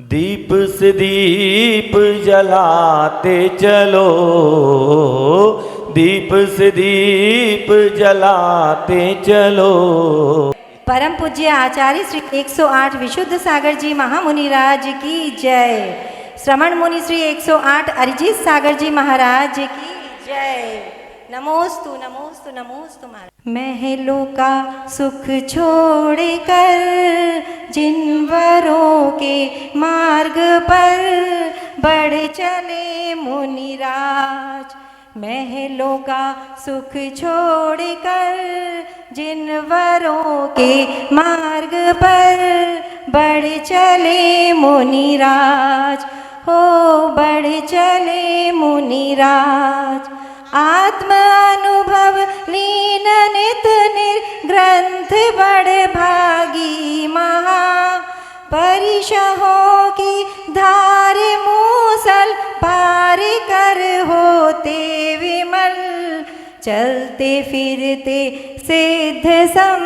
दीप से दीप जलाते चलो, दीप से दीप जलाते चलो। परम पूज्य आचार्य श्री 108 विशुद्ध सागर जी महामुनिराज की जय। श्रवण मुनि श्री 108 अरिजीत सागर जी महाराज की जय। नमोस्तु नमोस्तु नमोस्तु महाराज। महलों का सुख छोड़ कर जिनवरों के मार्ग पर बढ़ चले मुनिराज। महलों का सुख छोड़ कर जिनवरों के मार्ग पर बढ़ चले मुनिराज, हो बढ़ चले मुनिराज। आत्म अनुभव लीन नित निर्ग्रंथ बड़ भागी महा परिशहों की धार मूसल पार कर होते विमल। चलते फिरते सिद्ध सम,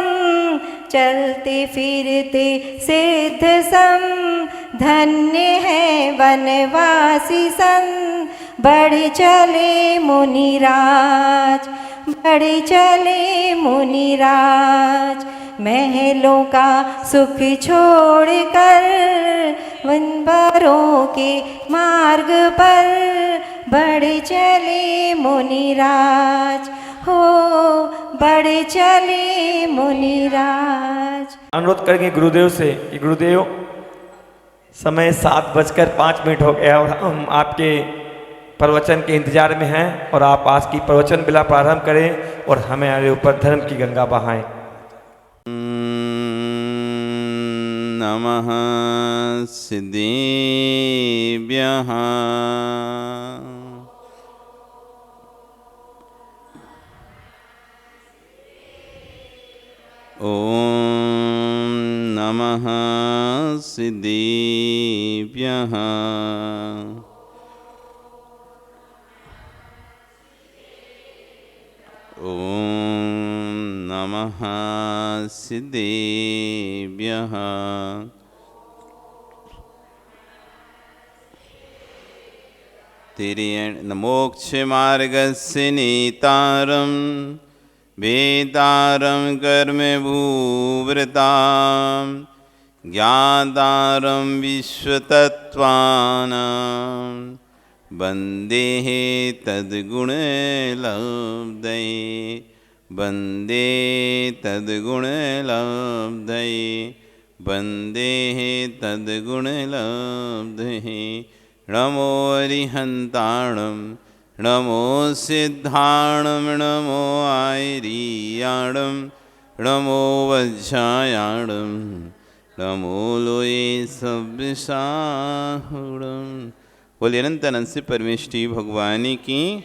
चलते फिरते सिद्ध सम, धन्य है वनवासी सन। बढ़ चले मुनिराज, बढ़ चले मुनिराज। महलों का सुख छोड़ कर वनवरों के मार्ग पर बढ़ चले मुनिराज, हो बढ़ चले मुनिराज। अनुरोध करेंगे गुरुदेव से कि गुरुदेव समय 7:05 हो गया और हम आपके प्रवचन के इंतजार में हैं और आप आज की प्रवचन बिला प्रारंभ करें और हमारे ऊपर धर्म की गंगा बहाएं। नमः सिद्धेभ्यः। ॐ नमः सिद्धेभ्यः। ॐ नमः सिद्धेभ्यः। मोक्षमार्गस्य नेतारं वेदारं कर्मभूवृतां ज्ञातारं विश्वतत्त्वानां वन्दे तद्गुणलब्धये, वन्दे तद्गुणलब्धये, वन्दे तद्गुणलब्धये। नमो अरिहन्ताणं, नमो सिद्धाणं, नमो आयर्याणं, नमो वज्रायाणं, नमो लोये सव्यसाहुणं। बोले अनंत अनंत से परमेष्टि भगवानी की,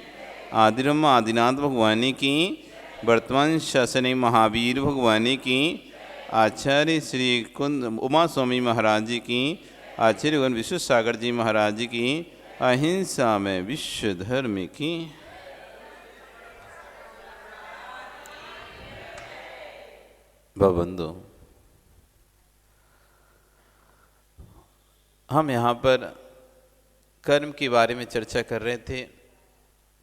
आदिरम आदिनाथ भगवानी की, वर्तमान शासनी महावीर भगवानी की, आचार्य श्री कुंद उमा स्वामी महाराज जी की, आचार्य गण विश्व सागर जी महाराज जी की, अहिंसा में विश्व धर्म की। बंधु, हम यहाँ पर कर्म के बारे में चर्चा कर रहे थे।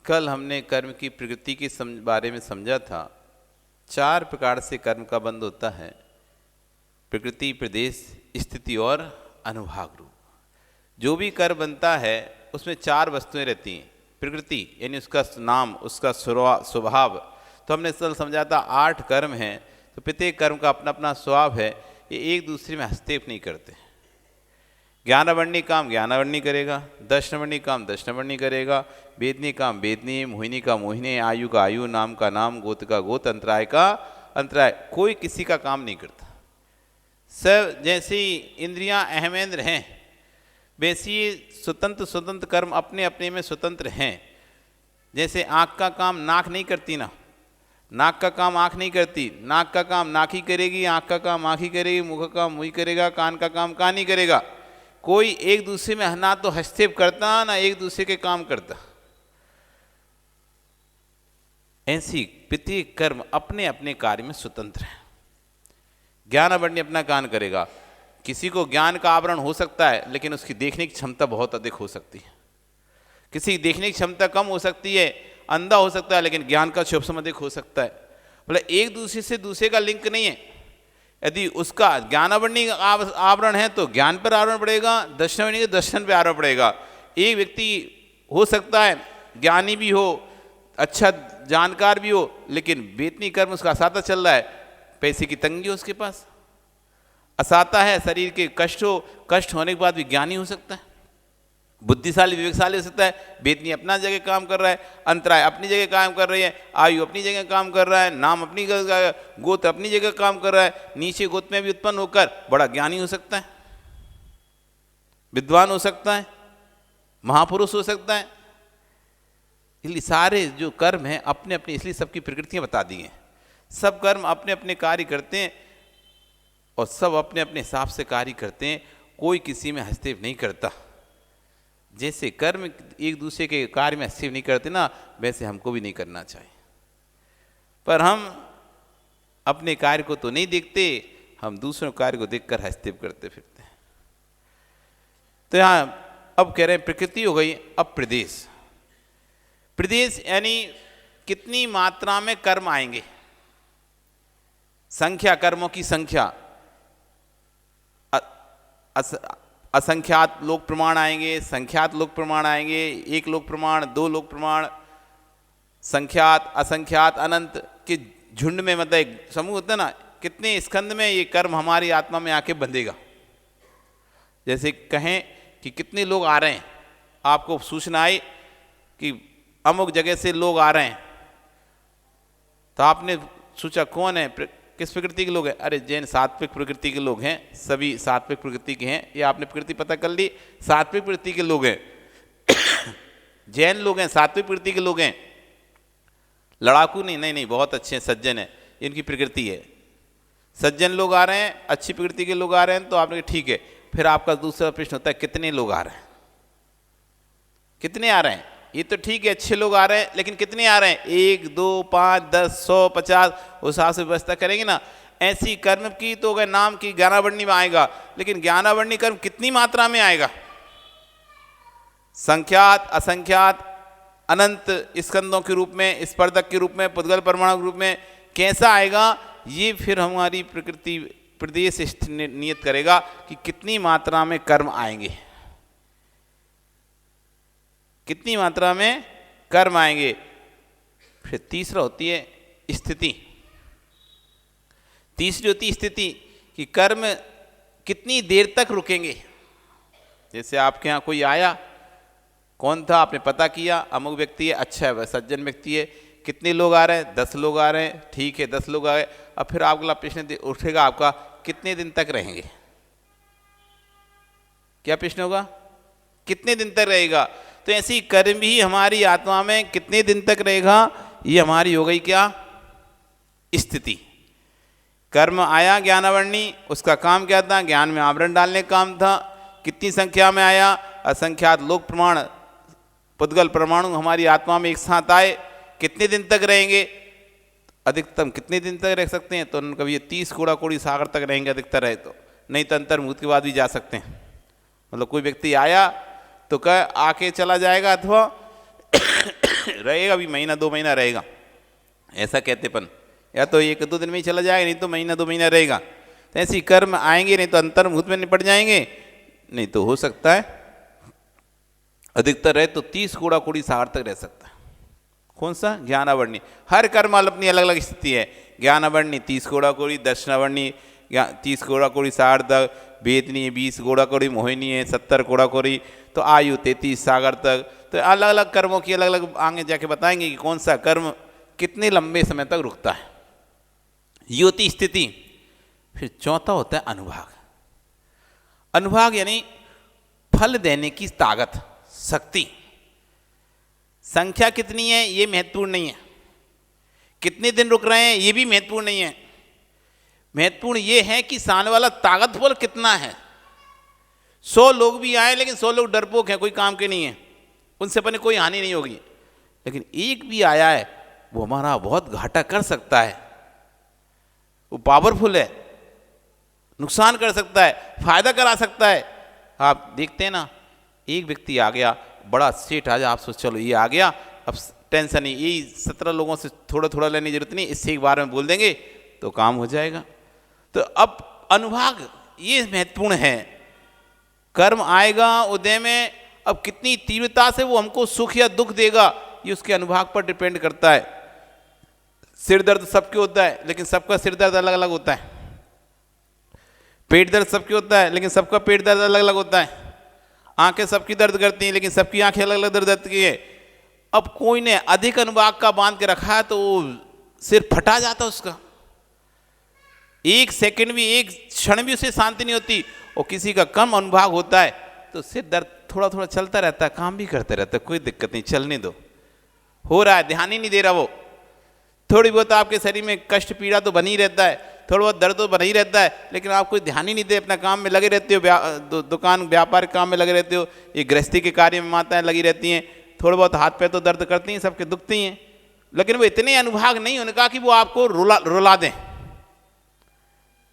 कल हमने कर्म की प्रकृति के बारे में समझा था। 4 प्रकार से कर्म का बंध होता है: प्रकृति, प्रदेश, स्थिति और अनुभाग रूप। जो भी कर्म बनता है उसमें 4 वस्तुएं रहती हैं। प्रकृति यानी उसका नाम, उसका स्वभाव। तो हमने कल समझा था 8 कर्म हैं। तो प्रत्येक कर्म का अपना अपना स्वभाव है। ये एक दूसरे में हस्तक्षेप नहीं करते। ज्ञानवर्णी काम ज्ञानवर्णी करेगा, दशनवर्णी काम दशनवर्णी करेगा, वेदनी काम वेदनी, मोहिनी का मोहिनी, आयु का आयु, नाम का नाम, गोत का गोत, अंतराय का अंतराय। कोई किसी का काम नहीं करता। सब जैसी इंद्रियां अहमेंद्र हैं, वैसी स्वतंत्र स्वतंत्र कर्म अपने अपने में स्वतंत्र हैं। जैसे आँख का काम नाक नहीं करती ना, नाक का काम आँख नहीं करती, नाक का काम नाक ही करेगी, आँख का काम आँख ही करेगी, मुख का काम मुँह ही करेगा, कान का काम कान ही करेगा। कोई एक दूसरे में ना तो हस्तक्षेप करता ना एक दूसरे के काम करता। ऐसी प्रत्येक कर्म अपने अपने कार्य में स्वतंत्र है। ज्ञानवर्णी अपना काम करेगा। किसी को ज्ञान का आवरण हो सकता है लेकिन उसकी देखने की क्षमता बहुत अधिक हो सकती है, किसी की देखने की क्षमता कम हो सकती है, अंधा हो सकता है, लेकिन ज्ञान का क्षोभसम अधिक हो सकता है। बोले एक दूसरे से दूसरे का लिंक नहीं है। यदि उसका ज्ञानावरणी आवरण है तो ज्ञान पर आवरण पड़ेगा, दर्शनावरणी का दर्शन पर आवरण पड़ेगा। एक व्यक्ति हो सकता है ज्ञानी भी हो, अच्छा जानकार भी हो, लेकिन वेतनी कर्म उसका असाता चल रहा है, पैसे की तंगी हो उसके पास, असाता है, शरीर के कष्ट होने के बाद भी ज्ञानी हो सकता है, बुद्धिशाली विवेकशाली हो सकता है। वेतनी अपना जगह काम कर रहा है, अंतराय अपनी जगह काम कर रही है, आयु अपनी जगह काम कर रहा है, नाम अपनी जगह, गोत्र अपनी जगह काम कर रहा है, नीचे गोत्र में भी उत्पन्न होकर बड़ा ज्ञानी हो सकता है, विद्वान हो सकता है, महापुरुष हो सकता है। इसलिए सारे जो कर्म हैं अपने अपने, इसलिए सबकी प्रकृतियां बता दी हैं। सब कर्म अपने अपने कार्य करते हैं और सब अपने अपने हिसाब से कार्य करते हैं, कोई किसी में हस्तक्षेप नहीं करता। जैसे कर्म एक दूसरे के कार्य में हस्तक्षेप नहीं करते ना, वैसे हमको भी नहीं करना चाहिए। पर हम अपने कार्य को तो नहीं देखते, हम दूसरों कार्य को देखकर हस्तक्षेप करते फिरते हैं। तो यहाँ अब कह रहे हैं प्रकृति हो गई, अब प्रदेश। प्रदेश यानी कितनी मात्रा में कर्म आएंगे, संख्या, कर्मों की संख्या, असंख्यात लोक प्रमाण आएंगे, संख्यात लोक प्रमाण आएंगे, एक लोक प्रमाण, दो लोक प्रमाण, संख्यात, असंख्यात, अनंत के झुंड में, मतलब एक समूह होता है ना, कितने स्कंद में ये कर्म हमारी आत्मा में आके बंधेगा। जैसे कहें कि कितने लोग आ रहे हैं, आपको सूचना आई कि अमुक जगह से लोग आ रहे हैं, तो आपने सोचा कौन है, किस प्रकृति के लोग हैं? अरे जैन सात्विक प्रकृति के लोग हैं, सभी सात्विक प्रकृति के हैं। ये आपने प्रकृति पता कर ली, सात्विक प्रकृति के लोग हैं जैन लोग हैं, सात्विक प्रकृति के लोग हैं, लड़ाकू नहीं, नहीं, बहुत अच्छे हैं, सज्जन हैं, इनकी प्रकृति है। सज्जन लोग आ रहे हैं, अच्छी प्रकृति के लोग आ रहे हैं, तो आपने ठीक है। फिर आपका दूसरा प्रश्न होता है कितने लोग आ रहे हैं, कितने आ रहे हैं? ये तो ठीक है, अच्छे लोग आ रहे हैं, लेकिन कितने आ रहे हैं? 1, 2, 5, 10, 100, 50, उस हिसाब से व्यवस्था करेंगे ना। ऐसी कर्म की तो अगर नाम की ज्ञानावरणी में आएगा, लेकिन ज्ञानावरणी कर्म कितनी मात्रा में आएगा? संख्यात, असंख्यात, अनंत स्कंदों के रूप में, स्पर्धक के रूप में, पुद्गल परमाणु के रूप में कैसा आएगा? ये फिर हमारी प्रकृति प्रदेश नियत करेगा कि कितनी मात्रा में कर्म आएंगे, कितनी मात्रा में कर्म आएंगे। फिर तीसरा होती है स्थिति। तीसरी होती है स्थिति कि कर्म कितनी देर तक रुकेंगे। जैसे आपके यहाँ कोई आया, कौन था, आपने पता किया, अमुक व्यक्ति है, अच्छा है, वह सज्जन व्यक्ति है, कितने लोग आ रहे हैं? 10 लोग आ रहे हैं, ठीक है, 10 लोग आ गए। अब फिर अगला प्रश्न उठेगा आपका, कितने दिन तक रहेंगे? क्या प्रश्न होगा? कितने दिन तक रहेगा? तो ऐसी कर्म भी हमारी आत्मा में कितने दिन तक रहेगा, ये हमारी हो गई क्या? स्थिति। कर्म आया ज्ञानावरणी, उसका काम क्या था? ज्ञान में आवरण डालने का काम था। कितनी संख्या में आया? असंख्यात लोक प्रमाण, पुद्गल परमाणु हमारी आत्मा में एक साथ आए। कितने दिन तक रहेंगे? अधिकतम कितने दिन तक रह सकते हैं? तो कभी ये 30 कोड़ा कोड़ी सागर तक रहेंगे अधिकतर रहे तो, नहीं तो अंतर्मुक्त के बाद भी जा सकते हैं। मतलब कोई व्यक्ति आया तो कह आके चला जाएगा, अथवा रहेगा भी, महीना 2 महीना रहेगा, ऐसा कहते पन, या तो 1-2 दिन में ही चला जाएगा, नहीं तो महीना 2 महीना रहेगा। तो ऐसी कर्म आएंगे, नहीं तो अंतर्मुक्त में निपट जाएंगे, नहीं तो हो सकता है अधिकतर रहे तो 30 कोड़ा कोड़ी सागर तक रह सकता है। कौन सा? ज्ञानावरणी। हर कर्म अपनी अलग अलग स्थिति है। ज्ञानावरणी 30 कोड़ा कोड़ी, दर्शनावरणी 30 कोड़ा कोड़ी सागर तक, वेदनी है 20 कोड़ा कोड़ी, मोहिनी है 70 कोड़ा कोड़ी, तो आयु 33 सागर तक। तो अलग अलग कर्मों की अलग अलग आगे जाके बताएंगे कि कौन सा कर्म कितने लंबे समय तक रुकता है। ये होती स्थिति। फिर चौथा होता है अनुभाग। अनुभाग यानी फल देने की ताकत, शक्ति। संख्या कितनी है ये महत्वपूर्ण नहीं है, कितने दिन रुक रहे हैं ये भी महत्वपूर्ण नहीं है। महत्वपूर्ण ये है कि सामने वाला ताकतवर कितना है। 100 लोग भी आए लेकिन 100 लोग डरपोक हैं, कोई काम के नहीं है, उनसे अपने कोई हानि नहीं होगी। लेकिन एक भी आया है वो हमारा बहुत घाटा कर सकता है, वो पावरफुल है, नुकसान कर सकता है, फायदा करा सकता है। आप देखते हैं ना, एक व्यक्ति आ गया, बड़ा सेठ आ जाए, आप सोच चलो ये आ गया, अब टेंशन नहीं, यही 17 लोगों से थोड़ा थोड़ा लेने की जरूरत नहीं, इससे एक बार में बोल देंगे तो काम हो जाएगा। तो अब अनुभाग ये महत्वपूर्ण है। कर्म आएगा उदय में, अब कितनी तीव्रता से वो हमको सुख या दुख देगा ये उसके अनुभाग पर डिपेंड करता है। सिर दर्द सबके होता है, लेकिन सबका सिर दर्द अलग अलग होता है। पेट दर्द सबके होता है, लेकिन सबका पेट दर्द अलग अलग होता है। आंखें सबकी दर्द करती हैं, लेकिन सबकी आंखें अलग अलग दर्द करती है। अब कोई ने अधिक अनुभाग का बांध के रखा है तो सिर फटा जाता उसका, एक सेकंड भी, एक क्षण भी उसे शांति नहीं होती। और किसी का कम अनुभाग होता है तो सिर दर्द थोड़ा थोड़ा चलता रहता है, काम भी करते रहता है, कोई दिक्कत नहीं, चलने दो, हो रहा है, ध्यान ही नहीं दे रहा वो। थोड़ी बहुत आपके शरीर में कष्ट पीड़ा तो बनी रहता है, थोड़ा बहुत दर्द तो बना ही रहता है, लेकिन आप कोई ध्यान ही नहीं दे, अपना काम में लगे रहते हो, दुकान व्यापार काम में लगे रहते हो, ये गृहस्थी के कार्य में माताएं लगी रहती हैं, थोड़ा बहुत हाथ पैर तो दर्द करती हैं, सबके दुखती हैं, लेकिन वो इतने अनुभाग नहीं उनका कि वो आपको रुला दें।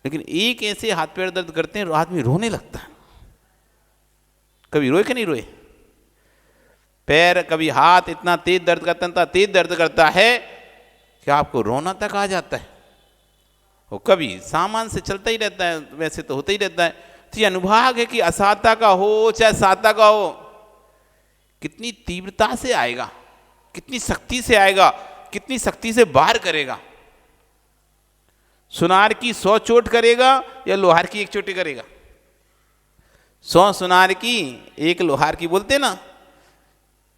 लेकिन एक ऐसे हाथ पैर दर्द करते हैं आदमी रोने लगता है। कभी रोए कि नहीं रोए? पैर कभी हाथ इतना तेज दर्द करता है, इतना तेज दर्द करता है कि आपको रोना तक आ जाता है। और कभी सामान से चलता ही रहता है, वैसे तो होता ही रहता है। तो ये अनुभाग है कि असाता का हो चाहे साता का हो, कितनी तीव्रता से आएगा, कितनी शक्ति से आएगा, कितनी शक्ति से बाहर करेगा। सुनार की 100 चोट करेगा या लोहार की 1 चोटी करेगा? 100 सुनार की 1 लोहार की। बोलते ना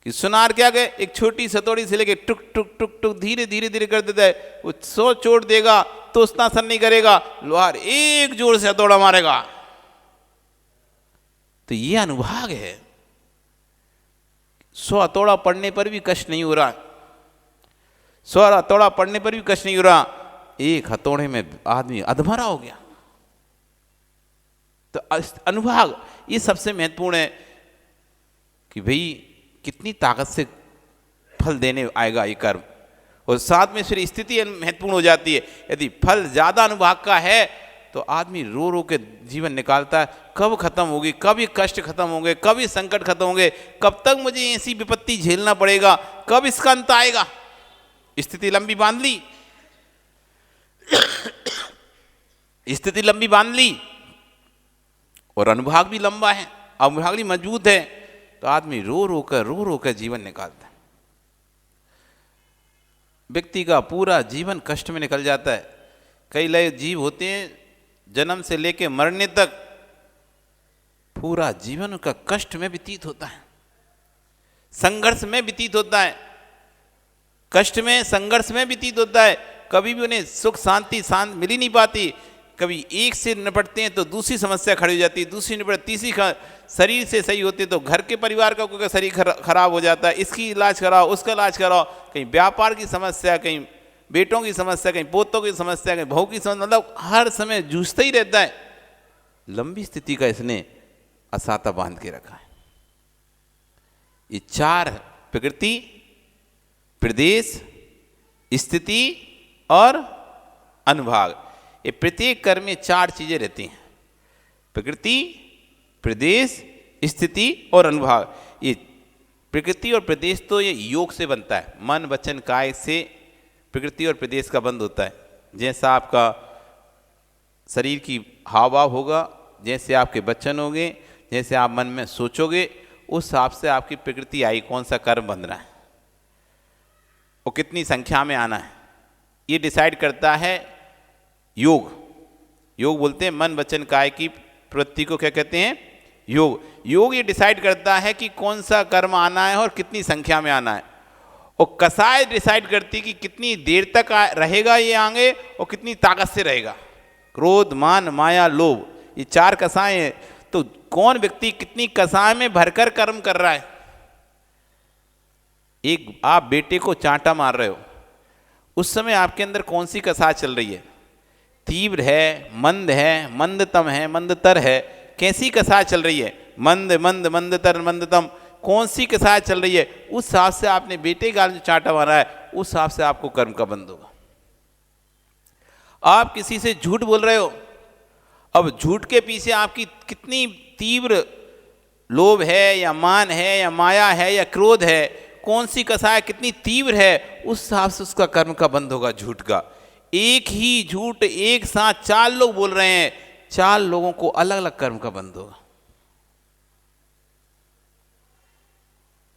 कि सुनार क्या गए, एक छोटी सतोड़ी से लेके टुक टुक टुक टुक धीरे धीरे धीरे कर देता है। वो 100 चोट देगा तो उतना असर नहीं करेगा, लोहार एक जोर से हथौड़ा मारेगा। तो ये अनुभाग है। 100 हथौड़ा पड़ने पर भी कष्ट नहीं हो रहा, 100 हथौड़ा पड़ने पर भी कष्ट नहीं हो रहा, एक हथौड़े में आदमी अधमरा हो गया। तो अनुभाग ये सबसे महत्वपूर्ण है कि भाई कितनी ताकत से फल देने आएगा ये कर्म। और साथ में फिर स्थिति महत्वपूर्ण हो जाती है। यदि फल ज्यादा अनुभाग का है तो आदमी रो रो के जीवन निकालता है, कब खत्म होगी, कब ये कष्ट खत्म होंगे, कब ये संकट खत्म होंगे, कब तक मुझे ऐसी विपत्ति झेलना पड़ेगा, कब इसका अंत आएगा। स्थिति लंबी बांध ली, स्थिति लंबी बांध ली और अनुभाग भी लंबा है, अनुभाग भी मजबूत है, तो आदमी रो रो कर जीवन निकालता है। व्यक्ति का पूरा जीवन कष्ट में निकल जाता है। कई लय जीव होते हैं जन्म से लेकर मरने तक पूरा जीवन उनका कष्ट में व्यतीत होता है, संघर्ष में व्यतीत होता है, कष्ट में संघर्ष में व्यतीत होता है। कभी भी उन्हें सुख शांति मिल ही नहीं पाती। कभी एक से निपटते हैं तो दूसरी समस्या खड़ी हो जाती है, दूसरी निपट तीसरी, शरीर से सही होते तो घर के परिवार का कोई शरीर खराब हो जाता है, इसकी इलाज कराओ, उसका इलाज कराओ, कहीं व्यापार की समस्या, कहीं बेटों की समस्या, कहीं पोतों की समस्या, कहीं बहू की समस्या, मतलब हर समय जूझता ही रहता है। लंबी स्थिति का इसने असाता बांध के रखा है। ये 4 प्रकृति, प्रदेश, स्थिति और अनुभाग, ये प्रत्येक कर्म में 4 चीजें रहती हैं, प्रकृति, प्रदेश, स्थिति और अनुभाग। ये प्रकृति और प्रदेश तो ये योग से बनता है, मन वचन काय से प्रकृति और प्रदेश का बंध होता है। जैसा आपका शरीर की हाव भाव होगा, जैसे आपके वचन होंगे, जैसे आप मन में सोचोगे, उस हिसाब से आपकी प्रकृति आई, कौन सा कर्म बंध रहा है और कितनी संख्या में आना है, ये डिसाइड करता है योग। योग बोलते हैं मन वचन काय की प्रवृत्ति को क्या कहते हैं? योग। योग ये डिसाइड करता है कि कौन सा कर्म आना है और कितनी संख्या में आना है। और कसाय डिसाइड करती है कि कितनी देर तक रहेगा ये आगे और कितनी ताकत से रहेगा। क्रोध, मान, माया, लोभ, ये 4 कसाय हैं। तो कौन व्यक्ति कितनी कसाय में भरकर कर्म कर रहा है। एक आप बेटे को चांटा मार रहे हो, उस समय आपके अंदर कौन सी कसाय चल रही है? तीव्र है, मंद है, मंदतम है, मंदतर है, कैसी कसाय चल रही है? मंद, मंद, मंदतर, मंदतम, कौन सी कसाय चल रही है? उस हिसाब से आपने बेटे गाल जो चांटा मारा है, उस हिसाब से आपको कर्म का बंध होगा। आप किसी से झूठ बोल रहे हो, अब झूठ के पीछे आपकी कितनी तीव्र लोभ है या मान है या माया है या क्रोध है, कौन सी कसाय कितनी तीव्र है, उस हिसाब से उसका कर्म का बंध होगा झूठ का। एक ही झूठ एक साथ 4 लोग बोल रहे हैं, 4 लोगों को अलग अलग कर्म का बंध होगा।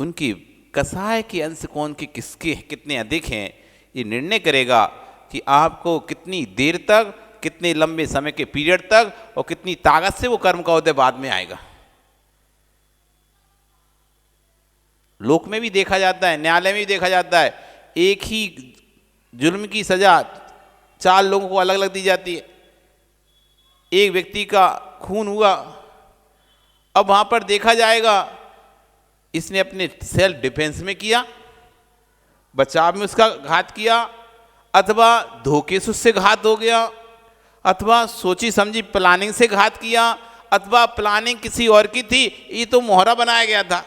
उनकी कसाय के अंश कौन के किसके कितने अधिक हैं, ये निर्णय करेगा कि आपको कितनी देर तक, कितने लंबे समय के पीरियड तक और कितनी ताकत से वो कर्म का उदय बाद में आएगा। लोक में भी देखा जाता है, न्यायालय में भी देखा जाता है, एक ही जुर्म की सजा 4 लोगों को अलग अलग दी जाती है। एक व्यक्ति का खून हुआ, अब वहां पर देखा जाएगा इसने अपने सेल्फ डिफेंस में किया, बचाव में उसका घात किया, अथवा धोखे से उससे घात हो गया, अथवा सोची समझी प्लानिंग से घात किया, अथवा प्लानिंग किसी और की थी, ये तो मोहरा बनाया गया था।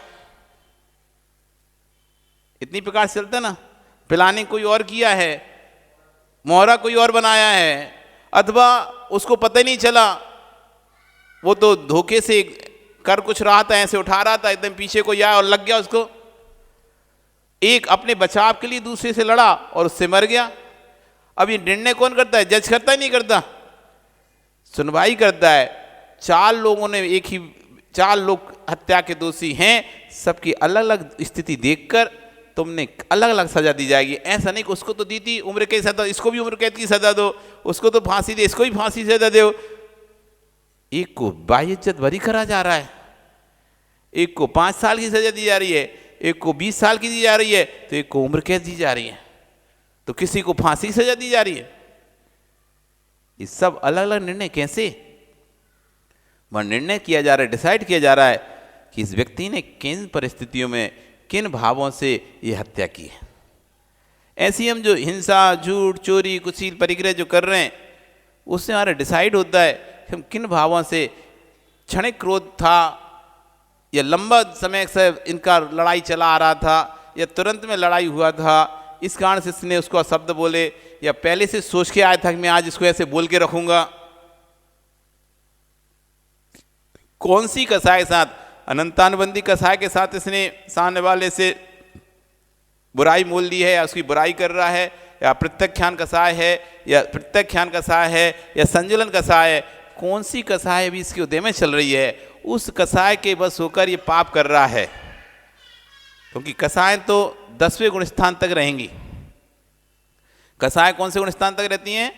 इतनी प्रकार से चलता ना, प्लानिंग कोई और किया है, मोहरा कोई और बनाया है, अथवा उसको पता ही नहीं चला, वो तो धोखे से कर कुछ रहा था, ऐसे उठा रहा था, एकदम पीछे को आया और लग गया उसको। एक अपने बचाव के लिए दूसरे से लड़ा और उससे मर गया। अब ये निर्णय कौन करता है? जज करता ही नहीं करता, सुनवाई करता है। 4 लोगों ने एक ही 4 लोग हत्या के दोषी हैं, सबकी अलग अलग स्थिति देखकर तुमने अलग अलग सजा दी जाएगी। ऐसा नहीं कि उसको तो दी थी उम्र कैद सजा, इसको भी उम्र कैद की सजा दो, उसको तो फांसी दे, इसको भी फांसी सजा दो। एक को बाइज्जत बरी करा जा रहा है, एक को 5 साल की सजा दी जा रही है, एक को 20 साल की दी जा रही है, तो एक को उम्र कैद दी जा रही है, तो किसी को फांसी की सजा दी जा रही है। ये सब अलग अलग निर्णय कैसे? वह निर्णय किया जा रहा है, डिसाइड किया जा रहा है कि इस व्यक्ति ने किन परिस्थितियों में, किन भावों से ये हत्या की है। ऐसी हम जो हिंसा, झूठ, चोरी, कुशील, परिग्रह जो कर रहे हैं, उससे हमारा डिसाइड होता है कि हम किन भावों से, क्षणिक क्रोध था या लंबा समय से इनका लड़ाई चला आ रहा था या तुरंत में लड़ाई हुआ था, इस कारण से इसने उसको शब्द बोले, या पहले से सोच के आया था कि मैं आज इसको ऐसे बोल के रखूंगा। कौन सी कसाय के साथ, अनंतानुबंधी कसाय के साथ इसने सामने वाले से बुराई मोल ली है, या उसकी बुराई कर रहा है, या प्रत्याख्यान कसाय है, या प्रत्याख्यान कसाय है, या संजुलन कसाय है, कौन सी कसाय भी इसके उदय में चल रही है, उस कसाय के बस होकर ये पाप कर रहा है। क्योंकि कसाय तो 10वें गुण स्थान तक रहेंगी। कसाय कौन से गुण स्थान तक रहती हैं?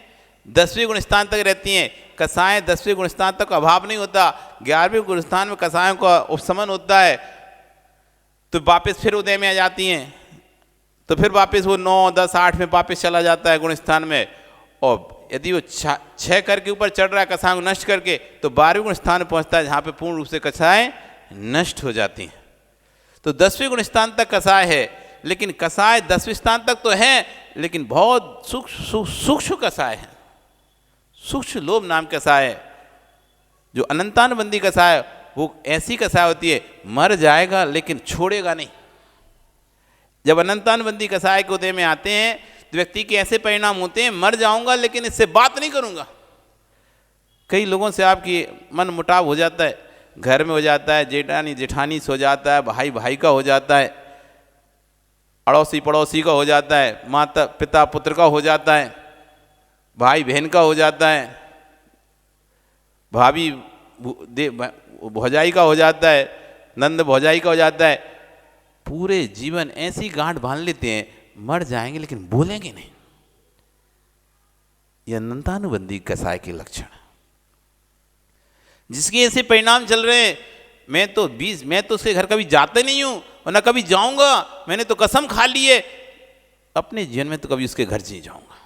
10वें गुण स्थान तक रहती हैं। कसाय 10वें गुण स्थान तक अभाव नहीं होता, 11वें गुण स्थान में कसायों का उपशमन होता है, तो वापस फिर उदय में आ जाती हैं, तो फिर वापस वो 9, 10, 8 में वापस चला जाता है गुण स्थान में। और यदि वो 6 कर के ऊपर चढ़ रहा है कसायों को नष्ट करके, तो 12वें गुण स्थान में पहुंचता है, जहाँ पे पूर्ण रूप से कसाय नष्ट हो जाती हैं। तो 10वें गुण स्थान तक कसाय है, लेकिन कसाय 10वें स्थान तक तो है, लेकिन बहुत सूक्ष्म कसाय है, सूक्ष्म लोभ नाम कसाय है। जो अनंतानुबंधी कसाय, वो ऐसी कसाय होती है, मर जाएगा लेकिन छोड़ेगा नहीं। जब अनंतानुबंधी कसाय के उदय में आते हैं, तो व्यक्ति के ऐसे परिणाम होते हैं, मर जाऊंगा लेकिन इससे बात नहीं करूंगा। कई लोगों से आपकी मन मुटाव हो जाता है, घर में हो जाता है, जेठानी जेठानी से हो जाता है, भाई भाई का हो जाता है, अड़ोसी पड़ोसी का हो जाता है, माता पिता पुत्र का हो जाता है, भाई बहन का हो जाता है, भाभी भौजाई का हो जाता है, नंद भौजाई का हो जाता है। पूरे जीवन ऐसी गांठ बांध लेते हैं, मर जाएंगे लेकिन बोलेंगे नहीं। यह अनंतानुबंधी कसाय के लक्षण, जिसके ऐसे परिणाम चल रहे हैं। मैं तो उसके घर कभी जाता नहीं हूं और न कभी जाऊंगा, मैंने तो कसम खा ली है, अपने जीवन में तो कभी उसके घर नहीं जाऊंगा।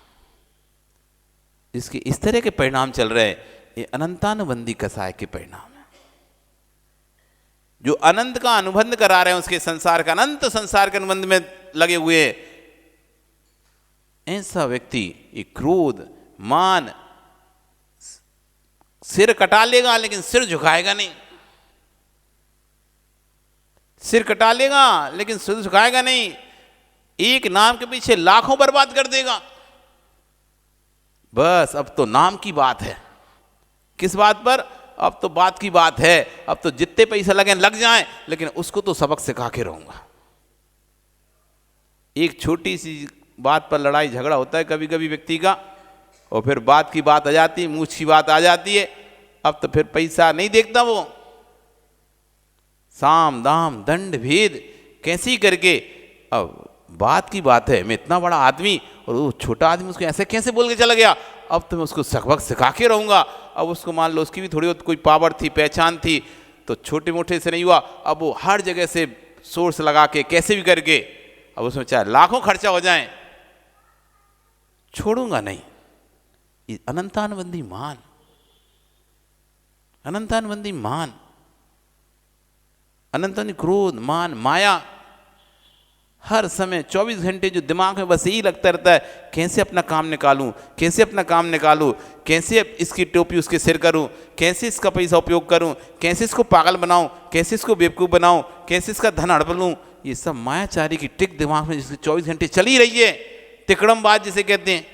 इसके इस तरह के परिणाम चल रहे हैं, ये अनंतानुबंधी कसाय के परिणाम है। जो अनंत का अनुबंध करा रहे हैं, उसके संसार का, अनंत संसार के अनुबंध में लगे हुए हैं, ऐसा व्यक्ति ये क्रोध, मान, सिर कटा लेगा लेकिन सिर झुकाएगा नहीं, सिर कटा लेगा लेकिन सिर झुकाएगा नहीं, एक नाम के पीछे लाखों बर्बाद कर देगा। बस अब तो नाम की बात है, किस बात पर? अब तो बात की बात है, अब तो जितने पैसे लगे लग जाएं, लेकिन उसको तो सबक सिखा के रहूंगा। एक छोटी सी बात पर लड़ाई झगड़ा होता है कभी कभी व्यक्ति का, और फिर बात की बात आ जाती है, मूछ की बात आ जाती है। अब तो फिर पैसा नहीं देखता वो, साम दाम दंड भेद कैसी करके, अब बात की बात है, मैं इतना बड़ा आदमी और वो छोटा आदमी उसको ऐसे कैसे बोल के चला गया, अब तो मैं उसको सबक सिखा के रहूंगा। अब उसको मान लो उसकी भी थोड़ी बहुत कोई पावर थी, पहचान थी, तो छोटे मोटे से नहीं हुआ, अब वो हर जगह से सोर्स लगा के कैसे भी करके, अब उसमें चाहे लाखों खर्चा हो जाए, छोड़ूंगा नहीं। ये अनंतानुबंधी मान, अनंतानुबंधी मान, अनंतानुबंधी क्रोध, मान, माया, हर समय 24 घंटे जो दिमाग में बस यही लगता रहता है, कैसे अपना काम निकालूं, कैसे अपना काम निकालूं, कैसे इसकी टोपी उसके सिर करूं, कैसे इसका पैसा उपयोग करूं, कैसे इसको पागल बनाऊं, कैसे इसको बेवकूफ़ बनाऊं, कैसे इसका धन हड़प लूं। ये सब मायाचारी की टिक दिमाग में जिसकी 24 घंटे चली रही है, तिकड़मबाज जिसे कहते हैं,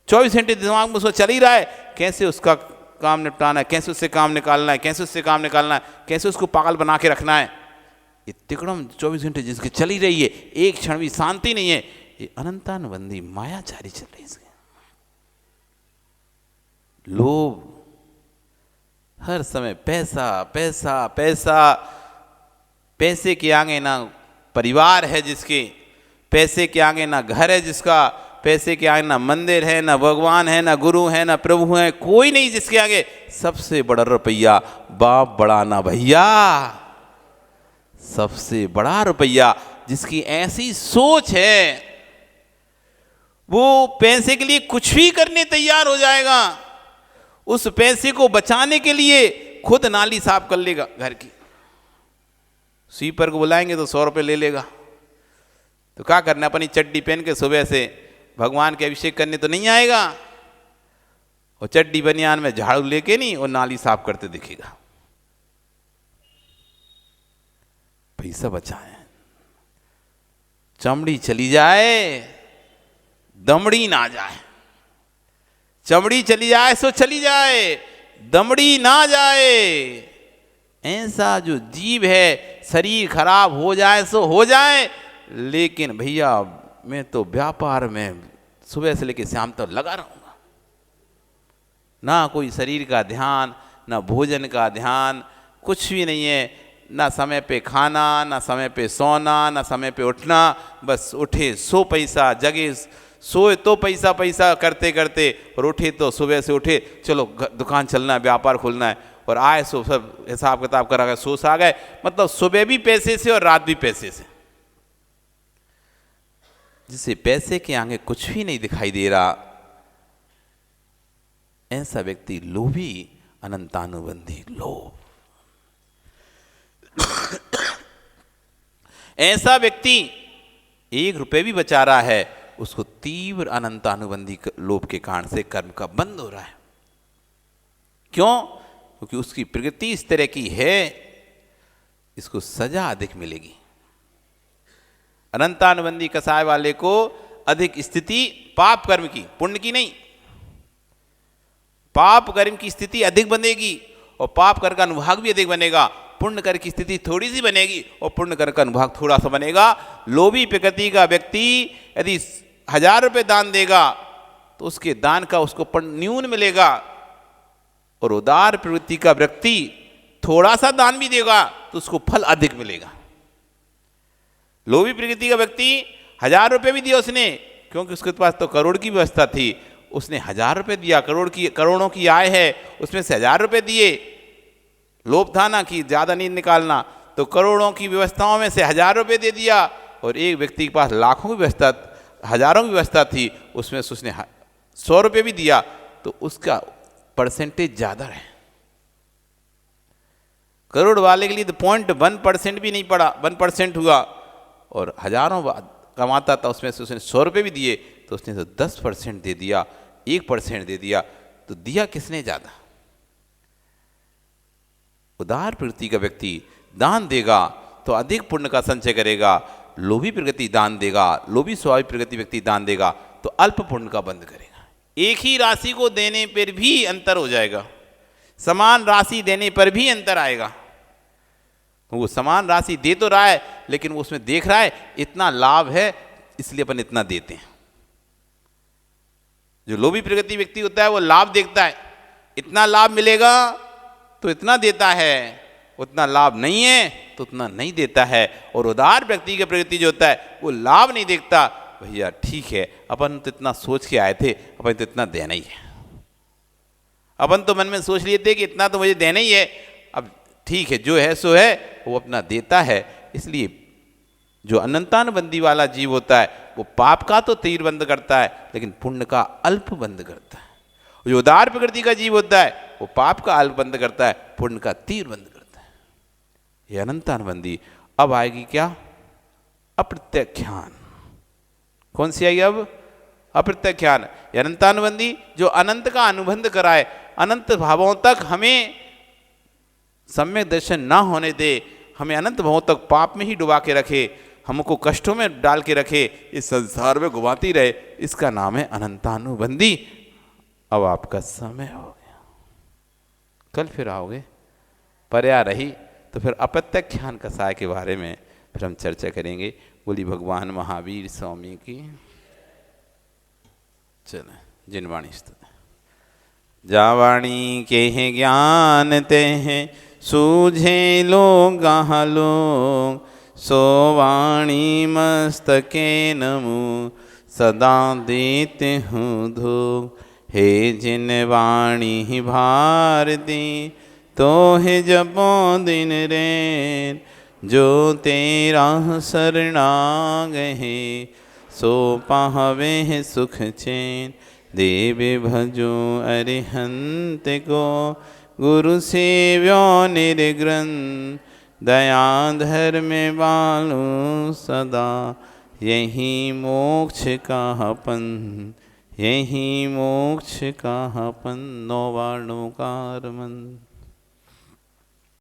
24 घंटे दिमाग में उसको चल ही रहा है, कैसे उसका काम निपटाना है, कैसे उससे काम निकालना है, कैसे उससे काम निकालना है, कैसे उसको पागल बना के रखना है। ये तिकड़म 24 घंटे जिसकी चली रही है, एक क्षण भी शांति नहीं है। ये अनंतानुबंधी मायाचारी चल रही है इसके। लोभ, हर समय पैसा पैसा पैसा, पैसे के आगे ना परिवार है जिसके, पैसे के आगे ना घर है जिसका, पैसे के आगे ना मंदिर है, ना भगवान है, ना गुरु है, ना प्रभु है, कोई नहीं जिसके आगे। सबसे बड़ा रुपया, बाप बड़ा ना भैया, सबसे बड़ा रुपया। जिसकी ऐसी सोच है वो पैसे के लिए कुछ भी करने तैयार हो जाएगा, उस पैसे को बचाने के लिए खुद नाली साफ कर लेगा घर की। स्वीपर को बुलाएंगे तो 100 रुपये ले लेगा, तो क्या करना, अपनी चड्डी पहन के सुबह से भगवान के अभिषेक करने तो नहीं आएगा, और चड्डी बनियान में झाड़ू लेके नहीं और नाली साफ करते दिखेगा। पैसा बचाएं, चमड़ी चली जाए दमड़ी ना जाए, चमड़ी चली जाए सो चली जाए, दमड़ी ना जाए। ऐसा जो जीव है, शरीर खराब हो जाए सो हो जाए, लेकिन भैया मैं तो व्यापार में सुबह से लेकर शाम तक लगा रहूंगा, ना कोई शरीर का ध्यान, ना भोजन का ध्यान, कुछ भी नहीं है, ना समय पे खाना, ना समय पे सोना, ना समय पे उठना, बस उठे सो पैसा, जगे सोए तो पैसा, पैसा करते करते, और उठे तो सुबह से उठे चलो दुकान चलना है, व्यापार खोलना है, और आए सो सब हिसाब किताब करा गए, सो आ गए। मतलब सुबह भी पैसे से और रात भी पैसे से। जिसे पैसे के आगे कुछ भी नहीं दिखाई दे रहा, ऐसा व्यक्ति लोभी, अनंतानुबंधी लोभ। ऐसा व्यक्ति 1 रुपये भी बचा रहा है, उसको तीव्र अनंतानुबंधी लोभ के कारण से कर्म का बंद हो रहा है। क्यों? क्योंकि उसकी प्रकृति इस तरह की है, इसको सजा अधिक मिलेगी। अनंतानुबंधी कसाय वाले को अधिक स्थिति पाप कर्म की, पुण्य की नहीं, पाप कर्म की स्थिति अधिक बनेगी, और पाप कर्म का अनुभाग भी अधिक बनेगा। पुण्य कर्म की स्थिति थोड़ी सी बनेगी और पुण्य कर्म का अनुभाग थोड़ा सा बनेगा। लोभी प्रकृति का व्यक्ति यदि 1000 रुपये दान देगा तो उसके दान का उसको न्यून मिलेगा, और उदार प्रवृत्ति का व्यक्ति थोड़ा सा दान भी देगा तो उसको फल अधिक मिलेगा। लोभी प्रकृति का व्यक्ति 1000 रुपये भी दिया उसने, क्योंकि उसके पास तो करोड़ की व्यवस्था थी, उसने 1000 रुपये दिया, करोड़ों की आय है, उसमें से 1000 रुपये दिए। लोभ था ना कि ज़्यादा नहीं निकालना, तो करोड़ों की व्यवस्थाओं में से 1000 रुपये दे दिया। और एक व्यक्ति के पास लाखों की व्यवस्था, हजारों की व्यवस्था थी, उसमें से उसने 100 रुपये भी दिया, तो उसका परसेंटेज ज़्यादा है। करोड़ वाले के लिए तो 0.1% भी नहीं पड़ा, 1% हुआ, और हजारों कमाता था, उसमें से उसने 100 रुपये भी दिए, तो उसने तो 10% दे दिया, 1% दे दिया, तो दिया किसने ज़्यादा? उदार प्रकृति का व्यक्ति दान देगा तो अधिक पुण्य का संचय करेगा। लोभी प्रकृति दान देगा, लोभी स्वाभाविक प्रकृति व्यक्ति दान देगा तो अल्प पुण्य का बंद करेगा। एक ही राशि को देने पर भी अंतर हो जाएगा, समान राशि देने पर भी अंतर आएगा। वो समान राशि दे तो रहा है, लेकिन वो उसमें देख रहा है इतना लाभ है इसलिए अपन इतना देते हैं। जो लोभी प्रकृति व्यक्ति होता है वो लाभ देखता है, इतना लाभ मिलेगा तो इतना देता है, उतना लाभ नहीं है तो उतना नहीं देता है। और उदार व्यक्ति की प्रकृति जो होता है वो लाभ नहीं देखता, भैया ठीक है अपन तो इतना सोच के आए थे, अपन तो इतना देना ही है, अपन तो मन में सोच लिए थे कि इतना तो मुझे देना ही है, अब ठीक है जो है सो है, वो अपना देता है। इसलिए जो अनंतानुबंधी वाला जीव होता है वो पाप का तो तीर बंद करता है लेकिन पुण्य का अल्प बंद करता है। जो उदार प्रकृति का जीव होता है वो पाप का अल्प बंद करता है, पुण्य का तीर बंद करता है। ये अनंतानुबंधी। अब आएगी क्या? अप्रत्याख्यान। कौन सी आएगी अब? अप्रत्याख्यान। अनंतानुबंधी जो अनंत का अनुबंध कराए, अनंत भावों तक हमें सम्यक दर्शन ना होने दे, हमें अनंत भावों तक पाप में ही डुबा के रखे, हमको कष्टों में डाल के रखे, इस संसार में घुमाती रहे, इसका नाम है अनंतानुबंधी। अब आपका समय हो गया, कल फिर आओगे, पर्या रही तो फिर अप्रत्याख्यान कसाय के बारे में फिर हम चर्चा करेंगे। बोली भगवान महावीर स्वामी की। चले जिनवाणी जावाणी के हैं ज्ञान ते हैं सूझे लोग गाह लोग, सो वाणी मस्तके नमु सदा देते हूँ धूप। हे जिन वाणी भार दी तो है जपो दिन रैन, जो तेरा शरणागहे सो पावे सुख चैन। देव भजो अरिहंत को गुरु सेव्यो निर्ग्रंथ, दया धर्म बालू सदा यही मोक्ष का पंथ, यही मोक्ष का पंथ। नौवाणोकार मंत्र।